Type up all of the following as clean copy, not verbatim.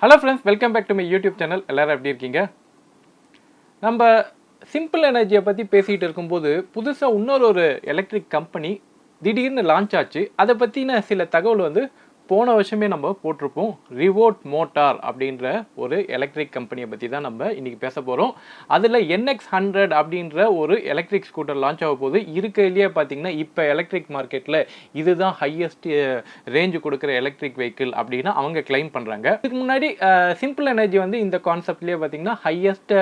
Hello friends, welcome back to my YouTube channel. எல்லாரும் எப்படி இருக்கீங்க? நம்ம சிம்பிள் எனர்ஜியை பற்றி பேசிகிட்டு இருக்கும்போது புதுசாக இன்னொரு எலக்ட்ரிக் கம்பெனி திடீர்னு லான்ச் ஆச்சு. அதை பற்றின சில தகவல் வந்து போன வருஷமே நம்ம போட்டிருப்போம். ரிவோட் மோட்டார் அப்படின்ற ஒரு எலக்ட்ரிக் கம்பெனியை பற்றி தான் நம்ம இன்றைக்கி பேச போகிறோம். அதில் NX100 அப்படின்ற ஒரு எலக்ட்ரிக் ஸ்கூட்டர் லான்ச் ஆக போது இருக்கையிலேயே பார்த்தீங்கன்னா இப்போ எலக்ட்ரிக் மார்க்கெட்டில் இதுதான் ஹையஸ்ட் ரேஞ்சு கொடுக்குற எலக்ட்ரிக் வெஹிக்கிள் அப்படின்னு அவங்க கிளைம் பண்ணுறாங்க. இதுக்கு முன்னாடி சிம்பிள் எனர்ஜி வந்து இந்த கான்செப்ட்லேயே பார்த்தீங்கன்னா ஹையஸ்ட்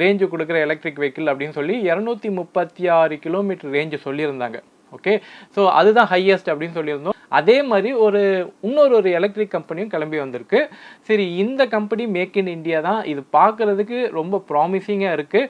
ரேஞ்சு கொடுக்குற எலக்ட்ரிக் வெஹிக்கிள் அப்படின்னு சொல்லி 236 கிலோமீட்டர் ரேஞ்சு சொல்லியிருந்தாங்க. ஓகே, ஸோ அதுதான் ஹையஸ்ட் அப்படின்னு சொல்லியிருந்தோம். அதே மாதிரி இன்னொரு எலக்ட்ரிக் கம்பெனியும் கிளம்பி வந்திருக்கு. சரி, இந்த கம்பெனி மேக் இன் இந்தியா தான். இது பார்க்குறதுக்கு ரொம்ப ப்ராமிசிங்காக இருக்குது.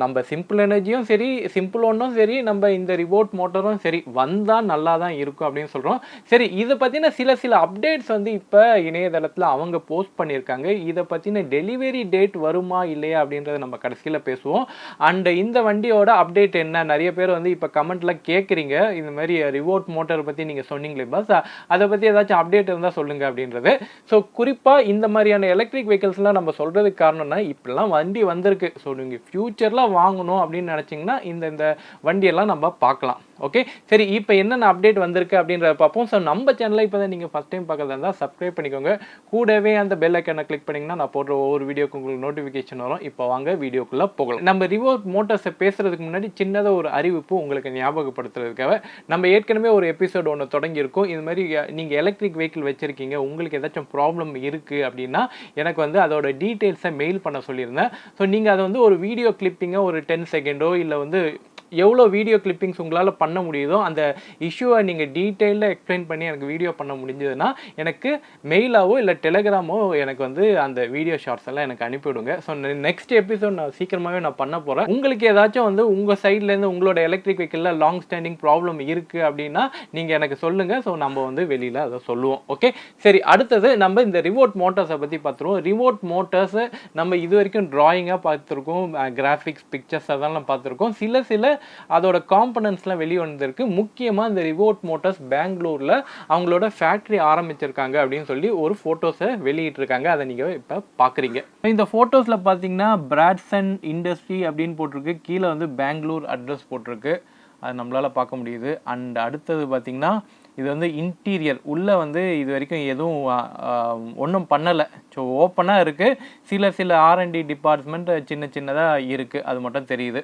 நம்ம சிம்பிள் எனர்ஜியும் சரி, சிம்பிள் ஒன்றும் சரி, நம்ம இந்த ரிவோட் மோட்டரும் சரி வந்தால் நல்லா தான் இருக்கும் அப்படின்னு சொல்கிறோம். சரி, இதை பற்றின சில அப்டேட்ஸ் வந்து இப்போ இணையதளத்தில் அவங்க போஸ்ட் பண்ணியிருக்காங்க. இதை பற்றின டெலிவரி டேட் வருமா இல்லையா அப்படின்றத நம்ம கடைசியில் பேசுவோம். அண்ட் இந்த வண்டியோட அப்டேட் என்ன, நிறைய பேர் வந்து இப்போ கமெண்ட்டில் கேட்குறீங்க, இந்த மாதிரி ரிவோட் மோட்டர் பற்றி நீங்கள் சொன்னீங்களே பஸ், அதை பற்றி ஏதாச்சும் அப்டேட் இருந்தால் சொல்லுங்கள் அப்படின்றது. ஸோ குறிப்பாக இந்த மாதிரியான எலக்ட்ரிக் வெஹிக்கிள்ஸ்லாம் நம்ம சொல்கிறதுக்கு காரணம்னா இப்படிலாம் வண்டி வந்திருக்கு. ஸோ நீங்கள் ஃபியூச்சரில் வாங்கணும் அப்படின்னு நினச்சிங்கன்னா இந்த வண்டியெல்லாம் நம்ம பார்க்கலாம். ஓகே, சரி, இப்போ என்னென்ன அப்டேட் வந்திருக்கு அப்படின்றத பார்ப்போம். ஸோ நம்ம சேனலில் இப்போ தான் நீங்கள் ஃபஸ்ட் டைம் பார்க்குறதா இருந்தால் சப்ஸ்கிரைப் பண்ணிக்கோங்க. கூடவே அந்த பெல் ஐக்கனை கிளிக் பண்ணிங்கன்னா நான் போடுற ஒவ்வொரு வீடியோக்கு உங்களுக்கு நோட்டிஃபிகேஷன் வரும். இப்போ வாங்க வீடியோக்குள்ளே போகலாம். நம்ம ரிவோட் மோட்டார்ஸை பேசுகிறதுக்கு முன்னாடி சின்னதாக ஒரு அறிவிப்பு உங்களுக்கு ஞாபகப்படுத்துறதுக்காக, நம்ம ஏற்கனவே ஒரு எபிசோடு ஒன்று தொடங்கியிருக்கோம். இது மாதிரி நீங்கள் எலக்ட்ரிக் வெஹிக்கிள் வச்சுருக்கீங்க, உங்களுக்கு ஏதாச்சும் ப்ராப்ளம் இருக்குது அப்படின்னா எனக்கு வந்து அதோட டீட்டெயில்ஸை மெயில் பண்ண சொல்லியிருந்தேன். ஸோ நீங்கள் அதை வந்து ஒரு வீடியோ கிளிப்பிங்கோ ஒரு 10 செகண்டோ இல்லை வந்து எவ்வளோ வீடியோ கிளிப்பிங்ஸ் உங்களால் பண்ண முடியுதோ அந்த இஷ்யூவை நீங்கள் டீட்டெயிலாக எக்ஸ்பிளைன் பண்ணி எனக்கு வீடியோ பண்ண முடிஞ்சதுன்னா எனக்கு மெயிலாவோ இல்லை டெலிகிராமோ எனக்கு வந்து அந்த வீடியோ ஷார்ட்ஸ் எல்லாம் எனக்கு அனுப்பிவிடுங்க. ஸோ நெக்ஸ்ட் எபிசோட் நான் சீக்கிரமாகவே நான் பண்ண போகிறேன். உங்களுக்கு ஏதாச்சும் வந்து உங்கள் சைட்லேருந்து உங்களோட எலக்ட்ரிக் வெஹிக்கிளில் லாங் ஸ்டாண்டிங் ப்ராப்ளம் இருக்குது அப்படின்னா நீங்கள் எனக்கு சொல்லுங்கள். ஸோ நம்ம வந்து வெளியில் அதை சொல்லுவோம். ஓகே, சரி, அடுத்தது நம்ம இந்த ரிவோட் மோட்டார்ஸை பற்றி பார்த்துருவோம். ரிவோட் மோட்டார்ஸை நம்ம இது வரைக்கும் ட்ராயிங்காக பார்த்துருக்கோம், கிராஃபிக்ஸ் பிக்சர்ஸ் அதெல்லாம் பார்த்துருக்கோம். சில அதோட காம்பனன்ட்ஸ்லாம் வெளியே வந்திருக்கு. முக்கியமாக இந்த ரிவோட் மோட்டார்ஸ் பெங்களூரில் அவங்களோட ஃபேக்ட்ரி ஆரம்பிச்சிருக்காங்க அப்படின்னு சொல்லி ஒரு ஃபோட்டோஸை வெளியிட்டிருக்காங்க. அதை நீங்கள் இப்போ பார்க்குறீங்க. இந்த ஃபோட்டோஸில் பார்த்தீங்கன்னா பிராட்சன் இண்டஸ்ட்ரி அப்படின்னு போட்டிருக்கு, கீழே வந்து பெங்களூர் அட்ரஸ் போட்டிருக்கு, அது நம்மளால் பார்க்க முடியுது. அண்ட் அடுத்தது பார்த்திங்கன்னா இது வந்து இன்டீரியர் உள்ளே வந்து இது வரைக்கும் எதுவும் ஒன்றும் பண்ணலை. ஸோ ஓப்பனாக இருக்குது. சில R&D டிபார்ட்மெண்ட் சின்னதாக இருக்குது, அது மட்டும் தெரியுது.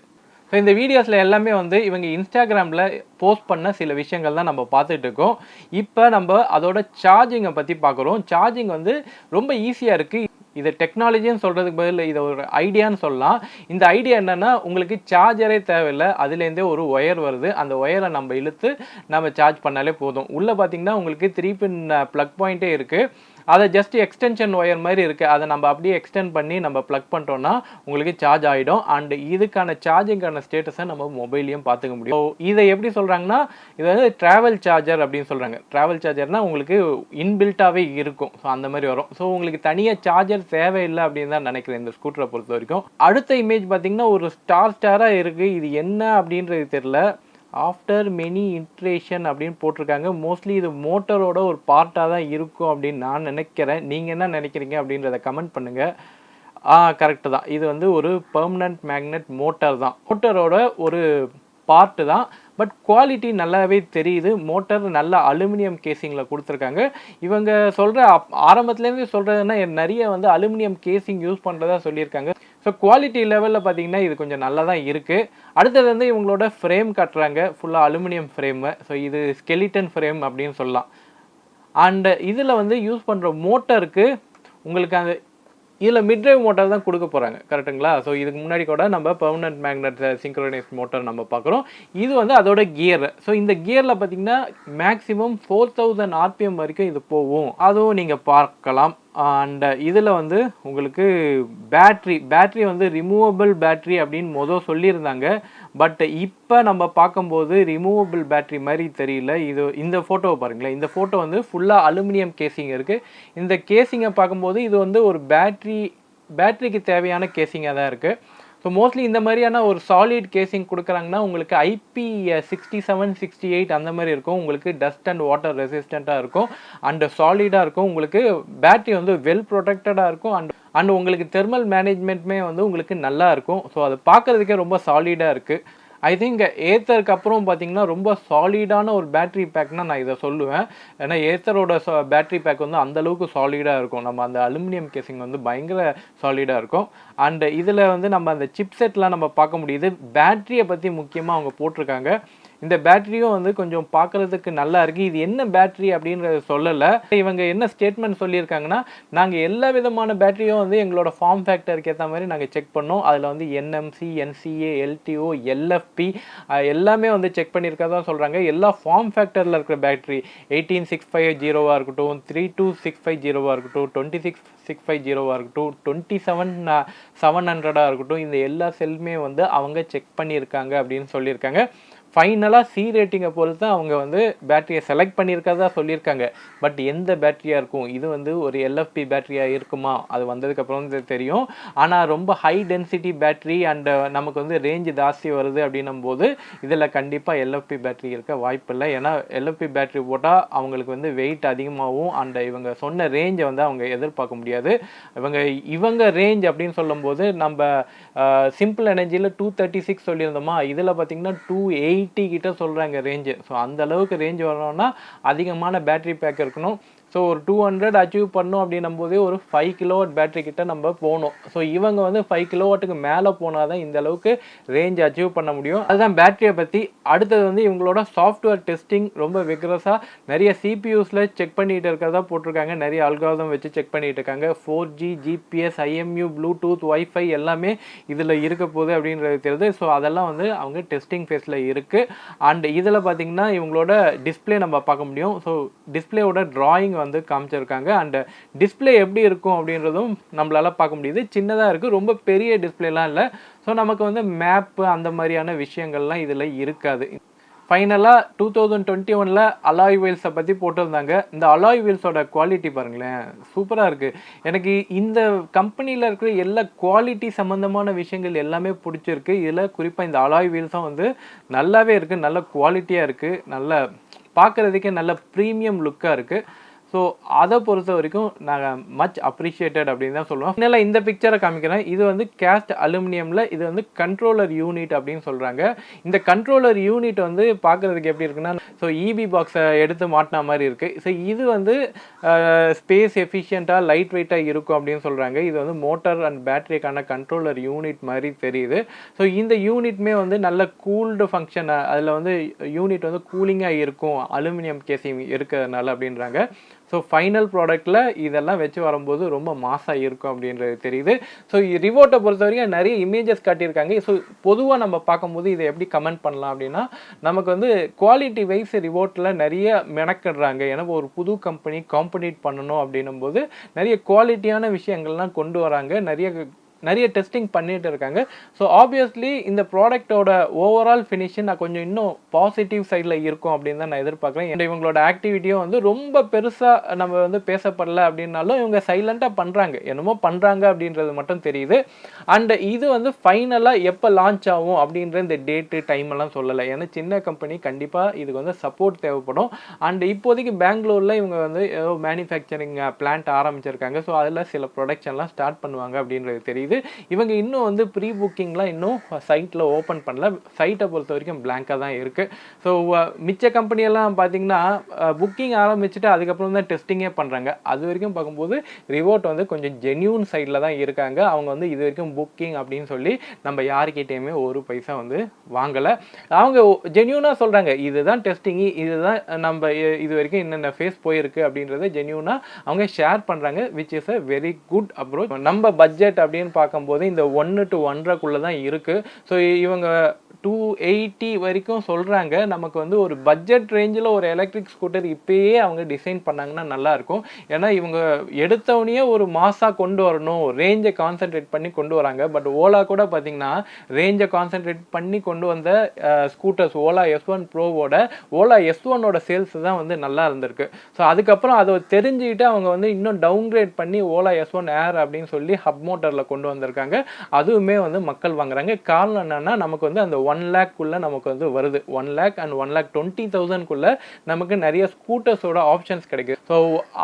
ஸோ இந்த வீடியோஸில் எல்லாமே வந்து இவங்க இன்ஸ்டாகிராமில் போஸ்ட் பண்ண சில விஷயங்கள் தான் நம்ம பார்த்துட்டு இருக்கோம். இப்போ நம்ம அதோட சார்ஜிங்கை பற்றி பார்க்குறோம். சார்ஜிங் வந்து ரொம்ப ஈஸியாக இருக்குது. இதை டெக்னாலஜின்னு சொல்கிறதுக்கு பதில் இதை ஒரு ஐடியான்னு சொல்லலாம். இந்த ஐடியா என்னென்னா, உங்களுக்கு சார்ஜரே தேவையில்லை, அதுலேருந்தே ஒரு ஒயர் வருது. அந்த ஒயரை நம்ம இழுத்து நம்ம சார்ஜ் பண்ணாலே போதும். உள்ளே பார்த்திங்கன்னா உங்களுக்கு 3 பின் ப்ளக் பாயிண்ட்டே இருக்குது. அதை ஜஸ்ட் எக்ஸ்டென்ஷன் ஒயர் மாதிரி இருக்குது, அதை நம்ம அப்படியே எக்ஸ்டெண்ட் பண்ணி நம்ம ப்ளக் பண்ணிட்டோம்னா உங்களுக்கு சார்ஜ் ஆகிடும். அண்ட் இதுக்கான சார்ஜிங்கான ஸ்டேட்டஸை நம்ம மொபைல்லையும் பார்த்துக்க முடியும். ஸோ இதை எப்படி சொல்கிறாங்கன்னா, இது வந்து ட்ராவல் சார்ஜர் அப்படின்னு சொல்கிறாங்க. ட்ராவல் சார்ஜர்னால் உங்களுக்கு இன்பில்ட்டாகவே இருக்கும். ஸோ அந்த மாதிரி வரும். ஸோ உங்களுக்கு தனியாக சார்ஜர் தேவையில்லை அப்படின்னு தான் நினைக்கிறேன் இந்த ஸ்கூட்டரை பொறுத்த வரைக்கும். அடுத்த இமேஜ் பார்த்திங்கன்னா ஒரு ஸ்டாராக இருக்குது. இது என்ன அப்படின்றது தெரியல. ஆஃப்டர் மெனி இன்ட்ரேஷன் அப்படின்னு போட்டிருக்காங்க. மோஸ்ட்லி இது மோட்டரோட ஒரு பார்ட்டாக தான் இருக்கும் அப்படின்னு நான் நினைக்கிறேன். நீங்கள் என்ன நினைக்கிறீங்க அப்படின்றத கமெண்ட் பண்ணுங்கள். கரெக்டு தான், இது வந்து ஒரு பெர்மனன்ட் மேக்னெட் மோட்டார் தான், மோட்டரோட ஒரு பார்ட்டு தான். பட் குவாலிட்டி நல்லாவே தெரியுது. மோட்டர் நல்ல அலுமினியம் கேசிங்கில் கொடுத்துருக்காங்க. இவங்க சொல்கிற ஆரம்பத்துலேருந்து சொல்கிறதுனா நிறைய வந்து அலுமினியம் கேசிங் யூஸ் பண்ணுறதா சொல்லியிருக்காங்க. ஸோ குவாலிட்டி லெவலில் பார்த்தீங்கன்னா இது கொஞ்சம் நல்லா தான் இருக்குது. அடுத்தது வந்து இவங்களோட ஃப்ரேம் காட்டுறாங்க, ஃபுல்லாக அலுமினியம் ஃப்ரேமு. ஸோ இது ஸ்கெலிட்டன் ஃப்ரேம் அப்படின்னு சொல்லலாம். அண்டு இதில் வந்து யூஸ் பண்ணுற மோட்டருக்கு உங்களுக்கு அந்த இதில் மிட்ரைவ் மோட்டார் தான் கொடுக்க போகிறாங்க, கரெக்டுங்களா? ஸோ இதுக்கு முன்னாடி கூட நம்ம பெர்மனன்ட் மேக்னெட் சிங்க்ரோனைஸ் மோட்டார் நம்ம பார்க்குறோம். இது வந்து அதோட கியர். ஸோ இந்த கியரில் பார்த்தீங்கன்னா மேக்ஸிமம் 4000 RPM வரைக்கும் இது போகும், அதுவும் நீங்கள் பார்க்கலாம். அண்ட் இதில் வந்து உங்களுக்கு பேட்ரி வந்து ரிமூவபிள் பேட்ரி அப்படின்னு சொல்லியிருந்தாங்க. பட் இப்போ நம்ம பார்க்கும்போது ரிமூவபிள் பேட்ரி மாதிரி தெரியல. இந்த ஃபோட்டோவை பாருங்களேன். இந்த ஃபோட்டோ வந்து ஃபுல்லாக அலுமினியம் கேசிங் இருக்குது. இந்த கேசிங்கை பார்க்கும்போது இது வந்து ஒரு பேட்ரிக்கு தேவையான கேசிங்காக தான் இருக்குது. ஸோ ஸோ மோஸ்ட்லி இந்த மாதிரியான ஒரு சாலிட் கேசிங் கொடுக்குறாங்கன்னா உங்களுக்கு IP67 68 அந்த மாதிரி இருக்கும். உங்களுக்கு டஸ்ட் அண்ட் வாட்டர் ரெசிஸ்டண்ட்டாக இருக்கும் அண்ட் சாலிடாக இருக்கும். உங்களுக்கு பேட்டரி வந்து வெல் ப்ரொடெக்டடாக இருக்கும் அண்ட் உங்களுக்கு தெர்மல் மேனேஜ்மெண்ட்டுமே வந்து உங்களுக்கு நல்லா இருக்கும். ஸோ அது பார்க்குறதுக்கே ரொம்ப சாலிடாக இருக்குது. ஐ திங்க் ஏத்தருக்கு அப்புறம் பார்த்தீங்கன்னா ரொம்ப சாலிடான ஒரு பேட்டரி பேக்னா நான் இதை சொல்லுவேன். ஏன்னா ஏத்தரோட பேட்டரி பேக் வந்து அந்தளவுக்கு சாலிடாக இருக்கும். நம்ம அந்த அலுமினியம் கேசிங் வந்து பயங்கர சாலிடாக இருக்கும். அண்ட் இதில் வந்து நம்ம அந்த சிப் செட்லாம் நம்ம பார்க்க முடியுது. பேட்டரியை பற்றி முக்கியமாக அவங்க போட்டிருக்காங்க. இந்த பேட்டரியும் வந்து கொஞ்சம் பார்க்குறதுக்கு நல்லா இருக்குது. இது என்ன பேட்டரி அப்படின்றத சொல்லலை. இவங்க என்ன ஸ்டேட்மெண்ட் சொல்லியிருக்காங்கன்னா, நாங்கள் எல்லா விதமான பேட்டரியும் வந்து எங்களோட ஃபார்ம் ஃபேக்டருக்கு ஏற்ற மாதிரி நாங்கள் செக் பண்ணோம். அதில் வந்து NMC, NCA, LTO, LFP எல்லாமே வந்து செக் பண்ணியிருக்கதா சொல்கிறாங்க. எல்லா ஃபார்ம் ஃபேக்டரில் இருக்கிற பேட்டரி 18650 இருக்கட்டும், 32650 இருக்கட்டும், 26650 இருக்கட்டும், 27700 இருக்கட்டும், இந்த எல்லா செல்லுமே வந்து அவங்க செக் பண்ணியிருக்காங்க அப்படின்னு சொல்லியிருக்காங்க. ஃபைனலாக சி ரேட்டிங்கை பொறுத்து அவங்க வந்து பேட்டரியை செலக்ட் பண்ணியிருக்கதா சொல்லியிருக்காங்க. பட் எந்த பேட்டரியாக இருக்கும், இது வந்து ஒரு LFP பேட்டரியாக இருக்குமா, அது வந்ததுக்கப்புறம் தெரியும். ஆனால் ரொம்ப ஹை டென்சிட்டி பேட்டரி அண்ட் நமக்கு வந்து ரேஞ்சு ஜாஸ்தி வருது அப்படின்னும் போது இதில் கண்டிப்பாக LFP பேட்டரி இருக்க வாய்ப்பில்லை. ஏன்னா LFP பேட்டரி போட்டால் அவங்களுக்கு வந்து வெயிட் அதிகமாகவும் அண்ட் இவங்க சொன்ன ரேஞ்சை வந்து அவங்க எதிர்பார்க்க முடியாது. இவங்க ரேஞ்ச் அப்படின்னு சொல்லும்போது நம்ம சிம்பிள் எனர்ஜியில் 236 சொல்லியிருந்தோமா, இதில் பார்த்தீங்கன்னா 280 கிட்ட சொல்கிறாங்க ரேஞ்சு. ஸோ அந்த அளவுக்கு ரேஞ்ச் வரணும்னா அதிகமான பேட்டரி பேக் இருக்கணும். ஸோ ஒரு 200 அச்சீவ் பண்ணோம் அப்படின்னும் போதே ஒரு 5 கிலோவாட் பேட்டரி கிட்ட நம்ம போகணும். ஸோ இவங்க வந்து 5 கிலோவாட்டுக்கு மேலே போனால் தான் இந்த அளவுக்கு ரேஞ்ச் அச்சீவ் பண்ண முடியும். அதுதான் பேட்டரியை பற்றி. அடுத்தது வந்து இவங்களோட சாஃப்ட்வேர் டெஸ்டிங் ரொம்ப விக்ரஸாக நிறைய CPUஸில் செக் பண்ணிட்டு இருக்கிறதா போட்டிருக்காங்க. நிறைய அல்காரிதம் வச்சு செக் பண்ணிட்டு இருக்காங்க. 4G, GPS, IMU, Bluetooth, wifi எல்லாமே இதில் இருக்க போகுது அப்படின்றது தெரியுது. ஸோ அதெல்லாம் வந்து அவங்க டெஸ்டிங் ஃபேஸில் இருக்குது. அண்ட் இதில் பார்த்தீங்கன்னா இவங்களோட டிஸ்பிளே நம்ம பார்க்க முடியும். ஸோ டிஸ்பிளேயோட டிராயிங் வந்து காமிச்சிருக்காங்க. அண்ட் டிஸ்பிளே எப்படி இருக்கும் அப்படின்றதும் நம்மளால பார்க்க முடியுது. சின்னதாக இருக்குது, ரொம்ப பெரிய டிஸ்பிளேலாம் இல்லை. ஸோ நமக்கு வந்து மேப்பு அந்த மாதிரியான விஷயங்கள்லாம் இதில் இருக்காது. ஃபைனலாக 2021 அலாய் வீல்ஸை பற்றி போட்டிருந்தாங்க. இந்த அலாய் வீல்ஸோட குவாலிட்டி பாருங்களேன், சூப்பராக இருக்குது. எனக்கு இந்த கம்பெனியில் இருக்கிற எல்லா குவாலிட்டி சம்மந்தமான விஷயங்கள் எல்லாமே பிடிச்சிருக்கு. இதில் குறிப்பாக இந்த அலாய் வீல்ஸும் வந்து நல்லாவே இருக்குது, நல்ல குவாலிட்டியாக இருக்குது, நல்ல பார்க்குறதுக்கே நல்ல ப்ரீமியம் லுக்காக இருக்குது. ஸோ அதை பொறுத்த வரைக்கும் நாங்கள் மச் அப்ரிஷியேட்டட் அப்படின்னு தான் சொல்லுவோம். இதனால் இந்த பிக்சரை காமிக்கிறேன். இது வந்து கேஸ்ட் அலுமினியமில் இது வந்து கண்ட்ரோலர் யூனிட் அப்படின்னு சொல்கிறாங்க. இந்த கண்ட்ரோலர் யூனிட் வந்து பார்க்குறதுக்கு எப்படி இருக்குன்னா, ஸோ EB பாக்ஸை எடுத்து மாட்டின மாதிரி இருக்குது. ஸோ இது வந்து ஸ்பேஸ் எஃபிஷியண்ட்டாக லைட் வெயிட்டாக இருக்கும் அப்படின்னு சொல்கிறாங்க. இது வந்து மோட்டார் அண்ட் பேட்டரிக்கான கண்ட்ரோலர் யூனிட் மாதிரி தெரியுது. ஸோ இந்த யூனிட்மே வந்து நல்ல கூல்டு ஃபங்க்ஷன், அதில் வந்து யூனிட் வந்து கூலிங்காக இருக்கும் அலுமினியம் கேசிங் இருக்கிறதுனால அப்படின்றாங்க. ஸோ ஃபைனல் ப்ராடக்ட்டில் இதெல்லாம் வச்சு வரும்போது ரொம்ப மாசாக இருக்கும் அப்படின்றது தெரியுது. ஸோ ரிவோட்டை பொறுத்த வரைக்கும் நிறைய இமேஜஸ் காட்டியிருக்காங்க. ஸோ பொதுவாக நம்ம பார்க்கும்போது இதை எப்படி கமெண்ட் பண்ணலாம் அப்படின்னா, நமக்கு வந்து குவாலிட்டி வைஸ் ரிவோட்டில் நிறைய மெனக்கிடுறாங்க. ஏன்னா ஒரு புது கம்பெனி காம்படிட் பண்ணணும் அப்படின்னும் போது நிறைய குவாலிட்டியான விஷயங்கள்லாம் கொண்டு வராங்க, நிறைய டெஸ்டிங் பண்ணிட்டு இருக்காங்க. ஸோ ஆப்வியஸ்லி இந்த ப்ராடக்டோட ஓவரால் ஃபினிஷிங் நான் கொஞ்சம் இன்னும் பாசிட்டிவ் சைடில் இருக்கும் அப்படின்னு தான் நான் எதிர்பார்க்குறேன். இவங்களோட ஆக்டிவிட்டியும் வந்து ரொம்ப பெருசாக நம்ம வந்து பேசப்படல அப்படின்னாலும் இவங்க சைலண்ட்டாக பண்ணுறாங்க, என்னமோ பண்ணுறாங்க அப்படின்றது மட்டும் தெரியுது. அண்ட் இது வந்து ஃபைனலாக எப்போ லான்ச் ஆகும் அப்படின்ற இந்த டேட்டு டைம் எல்லாம் சொல்லலை. ஏன்னா சின்ன கம்பெனி கண்டிப்பாக இதுக்கு வந்து சப்போர்ட் தேவைப்படும். அண்ட் இப்போதைக்கு பெங்களூரில் இவங்க வந்து ஏதோ மேனுஃபேக்சரிங் பிளான்ட் ஆரம்பிச்சிருக்காங்க. ஸோ அதில் சில ப்ரொடக்ஷன்லாம் ஸ்டார்ட் பண்ணுவாங்க அப்படின்றது தெரியுது. இவங்க இன்னும் வந்து ப்ரீ புக்கிங்லாம் இன்னும் சைட்டில் ஓப்பன் பண்ணல. சைட்டை பொறுத்த வரைக்கும் பிளாங்காக தான் இருக்குது. ஸோ மிச்ச கம்பெனியெல்லாம் பார்த்தீங்கன்னா புக்கிங் ஆரம்பிச்சுட்டு அதுக்கப்புறம் தான் டெஸ்டிங்கே பண்ணுறாங்க. அது வரைக்கும் பார்க்கும்போது ரிவோட் வந்து கொஞ்சம் ஜென்யூன் சைடில் தான் இருக்காங்க. அவங்க வந்து இது வரைக்கும் புக்கிங் அப்படின்னு சொல்லி நம்ம யாருக்கிட்டேயுமே ஒரு பைசா வந்து வாங்கலை. அவங்க ஜென்யூனாக சொல்கிறாங்க, இதுதான் டெஸ்டிங்கு, இதுதான் நம்ம இது வரைக்கும் என்னென்ன ஃபேஸ் போயிருக்கு அப்படின்றத ஜென்யூனாக அவங்க ஷேர் பண்ணுறாங்க, which is a very good approach. நம்ம பட்ஜெட் அப்படின்னு பார்க்கும்போது இந்த 1 to 1.5 தான் இருக்குது. ஸோ இவங்க 280 வரைக்கும் சொல்கிறாங்க. நமக்கு வந்து ஒரு பட்ஜெட் ரேஞ்சில் ஒரு எலக்ட்ரிக் ஸ்கூட்டர் இப்போயே அவங்க டிசைன் பண்ணாங்கன்னா நல்லாயிருக்கும். ஏன்னா இவங்க எடுத்தவனையே ஒரு மாசாக கொண்டு வரணும், ரேஞ்சை கான்சென்ட்ரேட் பண்ணி கொண்டு வராங்க. பட் ஓலா கூட பார்த்திங்கன்னா ரேஞ்சை கான்சென்ட்ரேட் பண்ணி கொண்டு வந்த ஸ்கூட்டர்ஸ் ஓலா S1 ப்ரோவோட ஓலா S1ஓட சேல்ஸ் தான் வந்து நல்லா இருந்திருக்கு. ஸோ அதுக்கப்புறம் அதை தெரிஞ்சுக்கிட்டு அவங்க வந்து இன்னும் டவுன்கிரேட் பண்ணி ஓலா S1 ஏர் அப்படின்னு சொல்லி ஹப் மோட்டரில் கொண்டு கொண்டு வந்திருக்காங்க. அதுவுமே வந்து மக்கள் வாங்குறாங்க. காரணம் என்னன்னா நமக்கு வந்து அந்த 1 லேக்குள்ள நமக்கு வந்து வருது. 1 லேக் அண்ட் 1,20,000க்குள்ள நமக்கு நிறைய ஸ்கூட்டர்ஸோட ஆப்ஷன்ஸ் கிடைக்குது. ஸோ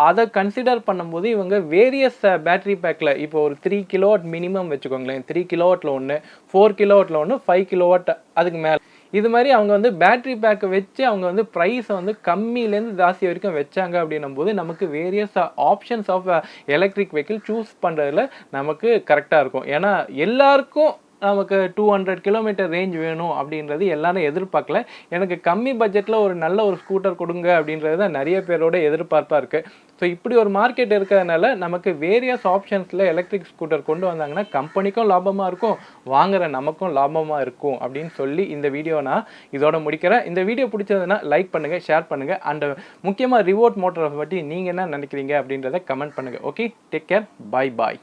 அதை கன்சிடர் பண்ணும்போது இவங்க வேரியஸ் பேட்டரி பேக்கில் இப்போ ஒரு 3 கிலோவாட் மினிமம் வச்சுக்கோங்களேன். 3 கிலோவாட்டில் ஒன்று, 4 கிலோவாட்டில் ஒன்று, 5 கிலோவாட் அதுக்கு மேலே இது மாதிரி அவங்க வந்து பேட்டரி பேக்கை வச்சு அவங்க வந்து ப்ரைஸை வந்து கம்மியிலேருந்து ஜாஸ்தி வரைக்கும் வச்சாங்க அப்படின்னும் போது நமக்கு various options of electric vehicle choose பண்ணுறதுல நமக்கு கரெக்டாக இருக்கும். ஏன்னா எல்லாருக்கும் நமக்கு 200 கிலோமீட்டர் ரேஞ்ச் வேணும் அப்படின்றது எல்லாரும் எதிர்பார்க்கல. எனக்கு கம்மி பட்ஜெட்டில் ஒரு நல்ல ஒரு ஸ்கூட்டர் கொடுங்க அப்படின்றது தான் நிறைய பேரோட எதிர்பார்ப்பாக இருக்குது. ஸோ இப்படி ஒரு மார்க்கெட் இருக்கிறதுனால நமக்கு வேரியஸ் ஆப்ஷன்ஸில் எலக்ட்ரிக் ஸ்கூட்டர் கொண்டு வந்தாங்கன்னா கம்பெனிக்கும் லாபமாக இருக்கும், வாங்குற நமக்கும் லாபமாக இருக்கும் அப்படின்னு சொல்லி இந்த வீடியோ நான் இதோட முடிக்கிறேன். இந்த வீடியோ பிடிச்சதுன்னா லைக் பண்ணுங்கள், ஷேர் பண்ணுங்கள். அண்ட் முக்கியமாக ரிவோட் மோட்டரை பற்றி நீங்கள் என்ன நினைக்கிறீங்க அப்படின்றத கமெண்ட் பண்ணுங்கள். ஓகே, டேக் கேர், பாய் பாய்.